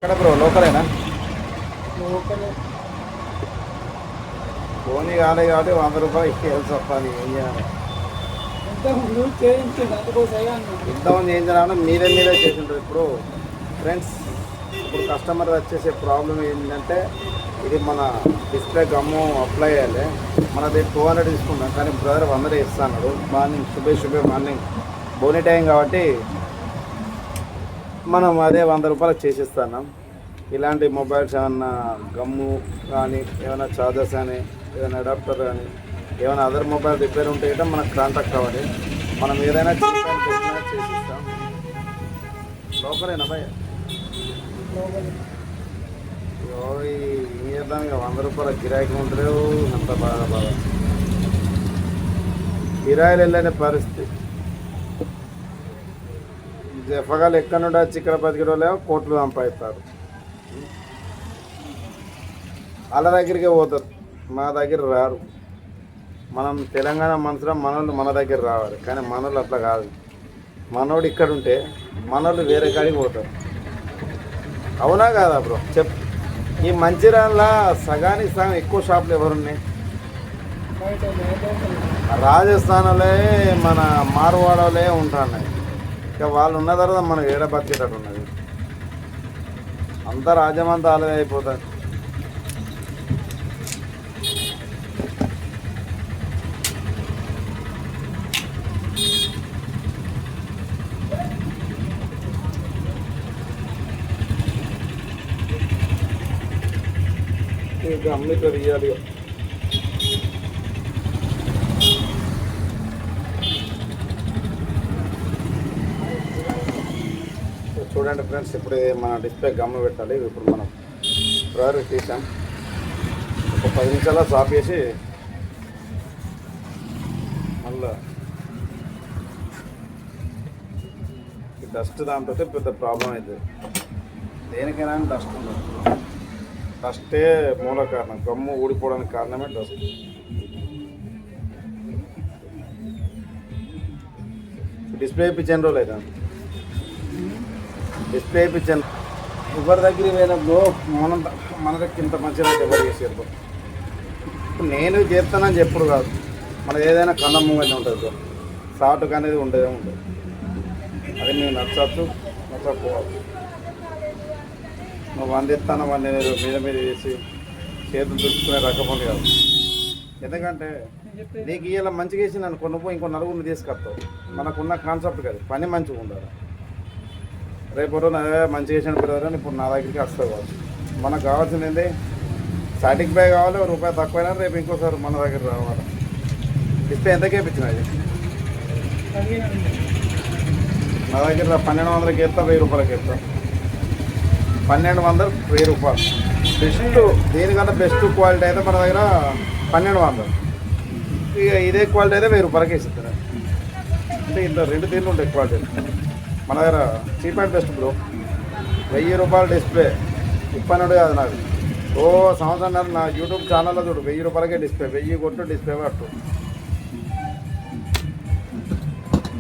ఎక్కడ bro లోకలేనా? Local phone కాలే కాబట్టి 100 రూపాయలు ఇచ్చేయాల్సి వస్తుంది. ఏం చేయాలి? ఇంతకుముందు చేయించింది అందుకోసం ఇంతమంది ఏం చేయాలంటే మీరే చేసింటారు. ఇప్పుడు ఫ్రెండ్స్, ఇప్పుడు కస్టమర్ వచ్చేసే ప్రాబ్లం ఏంటంటే ఇది మన డిస్ప్లే గమ్ము అప్లై చేయాలి. మనది 200 తీసుకున్నాం కానీ బ్రదర్ 100 ఇస్తాడు. మార్నింగ్ శుభే మార్నింగ్ బోనీ టైం కాబట్టి మనం అదే 100 రూపాయలకు చేసిస్తున్నాం. ఇలాంటి మొబైల్స్ ఏమన్నా గమ్ము కానీ ఏమైనా చార్జర్స్ కానీ ఏదైనా అడాప్టర్ కానీ ఏమైనా అదర్ మొబైల్ రిపేర్ ఉంటే కూడా మనకు కాంటాక్ట్ అవ్వాలి. మనం ఏదైనా చేసిస్తాం. లోకలేనా భయ? ఏం చేద్దాం ఇక 100 రూపాయల కిరాయికి ఉండలేవు. అంత బాగా కిరాయిలు వెళ్ళని పరిస్థితి. జఫగాలు ఎక్కడి నుండి వచ్చి ఇక్కడ 10 కిలోలేమో కోట్లు సంపాదిస్తారు. వాళ్ళ దగ్గరికి పోతారు, మా దగ్గర రారు. మనం తెలంగాణ మనుషులు మనోళ్ళు మన దగ్గర రావాలి, కానీ మనోళ్ళు అట్లా కాదు. మనోడు ఇక్కడ ఉంటే మనోళ్ళు వేరే కాడికి పోతారు. అవునా కాదా బ్రో? ఈ మంచిర్యాల సగానికి సగం ఎక్కువ షాపులు ఎవరున్నాయి? రాజస్థాన్లే మన మార్వాడలే ఉంటున్నాయి. ఇక వాళ్ళు ఉన్న తర్వాత మనం ఏడ బతికేటట్టు ఉన్నది. అంతా రాజ్యమంతా ఆలయ అయిపోతుంది. ఇంకా అమ్మితో తీయాలి. చూడండి ఫ్రెండ్స్, ఇప్పుడు మన డిస్ప్లే గమ్ము పెట్టాలి. ఇప్పుడు మనం ప్రయారిటీ తీసాం. ఒక 10 నిమిషాలు స్టాప్ చేసి మళ్ళా డస్ట్ దాంతో పెద్ద ప్రాబ్లం అవుతుంది. దేనికైనా డస్ట్ ఉండదు. డస్టే మూల కారణం. గమ్ము ఊడిపోవడానికి కారణమే డస్ట్. డిస్ప్లే ఇప్పించి ఎన్ని రోజులు అవుతుంది? డిస్ప్లే ఇప్పించాను. ఎవరి దగ్గర పోయినప్పుడు మన దగ్గర ఇంత మంచిగా ఎవరు చేసేది. ఇప్పుడు నేను చేస్తానని చెప్పుడు కాదు, మనది ఏదైనా కళ్ళ ముంగనే ఉంటుంది. సాటుగా అనేది ఉండేదే ఉంటుంది. అది నేను నచ్చచ్చు నచ్చకపోవచ్చు. నువ్వు 100 ఇస్తాను 100 మీద చేసి చేతులు దుడుచుకునే రకములు కాదు. ఎందుకంటే నీకు ఇలా మంచిగా వేసి నన్ను కొనుక్కో ఇంకో నలుగురిని తీసుకొస్తావు. మనకున్న కాన్సెప్ట్ కాదు, పని మంచిగా ఉండాలి. రేపు రోజు మంచిగా చేసిన పిల్లలు ఇప్పుడు నా దగ్గరికి వస్తుంది కావచ్చు. మనకు కావాల్సింది ఏంటి? సాటిస్ఫై కావాలి. రూపాయి తక్కువైనా రేపు ఇంకోసారి మన దగ్గర రావాలి. డిస్ప్లే ఎంతకే ఇప్పించినది? నా దగ్గర 1200కి ఇస్తా, 1000 రూపాయలకి ఇస్తా. 1200 1000 రూపాయలు. బెస్ట్, దీనికన్నా బెస్ట్ క్వాలిటీ అయితే మన దగ్గర 1200. ఇక ఇదే క్వాలిటీ అయితే 1000 రూపాయలకి ఇస్తుంది. అంటే ఇంత 2 తీర్లు ఉంటాయి క్వాలిటీ మన దగ్గర. Cheap and best bro. 1000 రూపాయల డిస్ప్లే ఇప్పనుడు కాదు నాకు. సంవత్సరం నా యూట్యూబ్ ఛానల్లో చూడు, 1000 రూపాయలకే డిస్ప్లే. 1000 కొట్టు డిస్ప్లే పట్టు.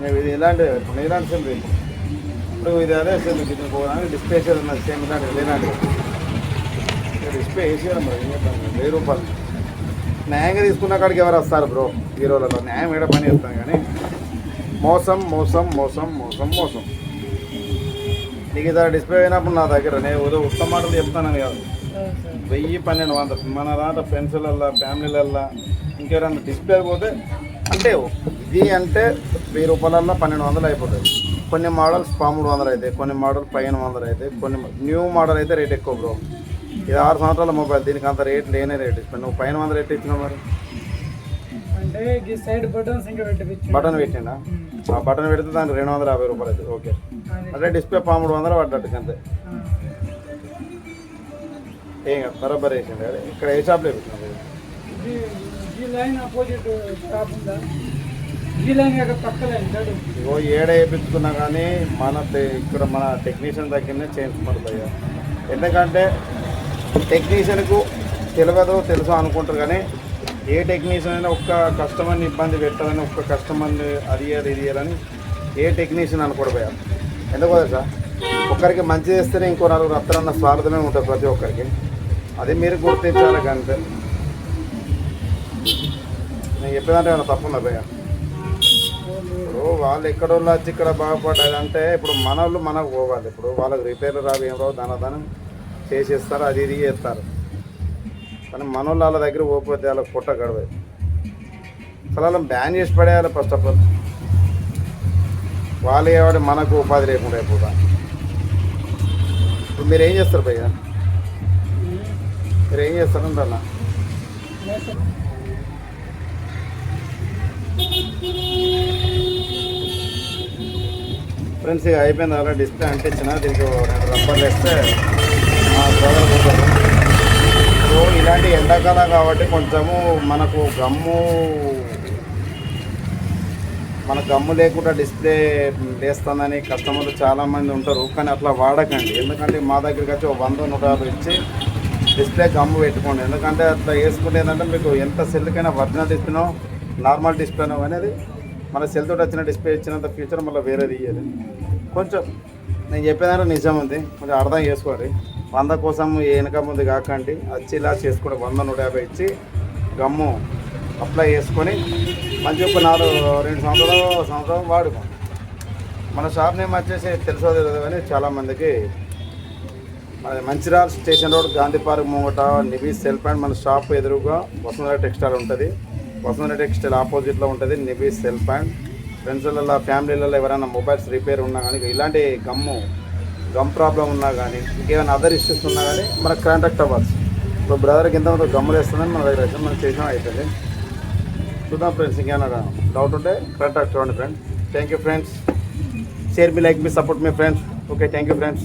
నేను ఇది ఇలాంటి ఇప్పుడు ఇలాంటి సేమ్ ఇప్పుడు ఇది అదే సేమ్ పోవడానికి డిస్ప్లే వేసేది ఉన్నది. సేమ్ ఇలాంటి ఇలాంటి డిస్ప్లే వేసేయాలి. మరి ఏం చేద్దాం? 1000 రూపాయలు న్యాయంగా తీసుకున్న కాడికి ఎవరు వస్తారు బ్రో? ఈ రోజులలో న్యాయం ఏడ పని చేస్తాను, కానీ మోసం మోసం మోసం మోసం మోసం. నీకు ఇద్దరు డిస్ప్లే అయినప్పుడు నా దగ్గర నేను ఉత్తమ మాటలు చెప్తానని కాదు. 1000 1200 మన దాంట్లో ఫ్రెండ్స్లల్లా ఫ్యామిలీలల్లా ఇంకెవరన్నా డిస్ప్లే పోతే అంటే ఇది అంటే 1000 రూపాయలల్లో 1200 అయిపోతుంది. కొన్ని మోడల్స్ 1300 అవుతాయి, కొన్ని మోడల్ 1500 అవుతాయి, కొన్ని న్యూ మోడల్ అయితే రేట్ ఎక్కువ బ్రో. ఇది 6 సంవత్సరాల మొబైల్, దీనికి అంత రేట్ లేనే రేట్ ఇస్తాను. నువ్వు 1500 రేట్ ఇచ్చినావు. మరి అంటే సైడ్ బటన్ పెట్టిండా? ఆ బటన్ పెడితే దానికి 250 రూపాయలు అవుతుంది. ఓకే, అంటే డిస్ప్లే 1300 పడ్డట్టు అంతే. ఏం కాదు, బరాబర్ వేసింది. ఇక్కడ ఏ షాప్లో పెట్టినా? ఇగో ఏడ వేయించుకున్నా కానీ ఇక్కడ మన టెక్నీషియన్ దగ్గరనే చేయించుకుంటారు. ఎందుకంటే టెక్నీషియన్కు తెలియదు తెలుసు అనుకుంటారు, కానీ ఏ టెక్నీషియన్ అయినా ఒక్క కస్టమర్ని ఇబ్బంది పెట్టాలని, ఒక్క కస్టమర్ని అది ఇది అని ఏ టెక్నీషియన్ అనుకోడు భయ. ఎందుకో సార్ ఒక్కరికి మంచి చేస్తేనే ఇంకో నలుగురు వస్తారన్న స్వార్థమే ఉంటుంది ప్రతి ఒక్కరికి. అది మీరు గుర్తించాలి కంటే. నేను చెప్పేదంటే ఏమైనా తప్పుందా భయ్య? ఇప్పుడు వాళ్ళు ఎక్కడోళ్ళు వచ్చి ఇక్కడ బాగుపడ్డారు అంటే ఇప్పుడు మనోళ్ళు మనకు పోవాలి. ఇప్పుడు వాళ్ళకి రిపేర్లు రావు ఏం రావు, దానం చేసేస్తారు, అది ఇది చేస్తారు. కానీ మనోళ్ళు వాళ్ళ దగ్గర పోకపోతే వాళ్ళకి పుట్ట గడవదు. అసలు వాళ్ళని బ్యాన్ చేసి పడేయాలి ఫస్ట్ ఆఫ్ ఆల్. వాళ్ళు ఏవాడు మనకు ఉపాధి లేకుండా అయిపోతా. ఇప్పుడు మీరు ఏం చేస్తారు భయ్య? మీరు ఏం చేస్తారంటన్నా? ఫ్రెండ్స్ ఇక అయిపోయింది అలా డిస్ప్లే అంటించిన. దీనికి 2 రబ్బర్లు వేస్తే పోతారు. సో ఇలాంటి ఎండాకాలం కాబట్టి కొంచెము మనకు గమ్ము లేకుండా డిస్ప్లే వేస్తుందని కస్టమర్లు చాలామంది ఉంటారు. కానీ అట్లా వాడకండి. ఎందుకంటే మా దగ్గరికి వచ్చి 100-150 ఇచ్చి డిస్ప్లే గమ్ము పెట్టుకోండి. ఎందుకంటే అట్లా వేసుకుంటే ఏంటంటే మీకు ఎంత సెల్కైనా ఒరిజినల్ డిస్ప్లేనో నార్మల్ డిస్ప్లేనో అనేది మన సెల్ తోటి వచ్చిన డిస్ప్లే ఇచ్చినంత ఫ్యూచర్ మళ్ళీ వేరేది ఇయ్యేది. కొంచెం నేను చెప్పేదాంట్లో నిజం ఉంది, కొంచెం అర్థం చేసుకోండి. 100 కోసం వెనక ముందు కాకండి. వచ్చి ఇలా చేసుకోండి. 100-150 ఇచ్చి గమ్ము అప్లై చేసుకొని మంచి ఒక 2 సంవత్సరాలు వాడుకోండి. మన షాప్ నేమ్ వచ్చేసి తెలుసో తెలియదు కానీ చాలామందికి Mancherial station road Gandhi park ముంగట నిబీ సెల్ పాయింట్. మన షాప్ ఎదురుగా వసుంధర టెక్స్టైల్ ఉంటుంది. వసుంధర టెక్స్టైల్ ఆపోజిట్లో ఉంటుంది నిబీ సెల్ పాయింట్. ఫ్రెండ్స్లలో ఫ్యామిలీలలో ఎవరైనా మొబైల్స్ రిపేర్ ఉన్నా కానీ ఇలాంటి గమ్ ప్రాబ్లం ఉన్నా కానీ ఇంకేమైనా అదర్ ఇష్యూస్ ఉన్నా కానీ మనకు కాంటాక్ట్ అవ్వచ్చు. ఇప్పుడు బ్రదర్కి ఇంతమంది గమ్ములు వేస్తుందని మన దగ్గర అయితే మనం చేసిన అవుతుంది. చూద్దాం ఫ్రెండ్స్, ఇంకేమైనా డౌట్ ఉంటే కాంటాక్ట్ అవ్వండి friends. Thank you friends. Share me, like me, support me friends. Okay, thank you friends.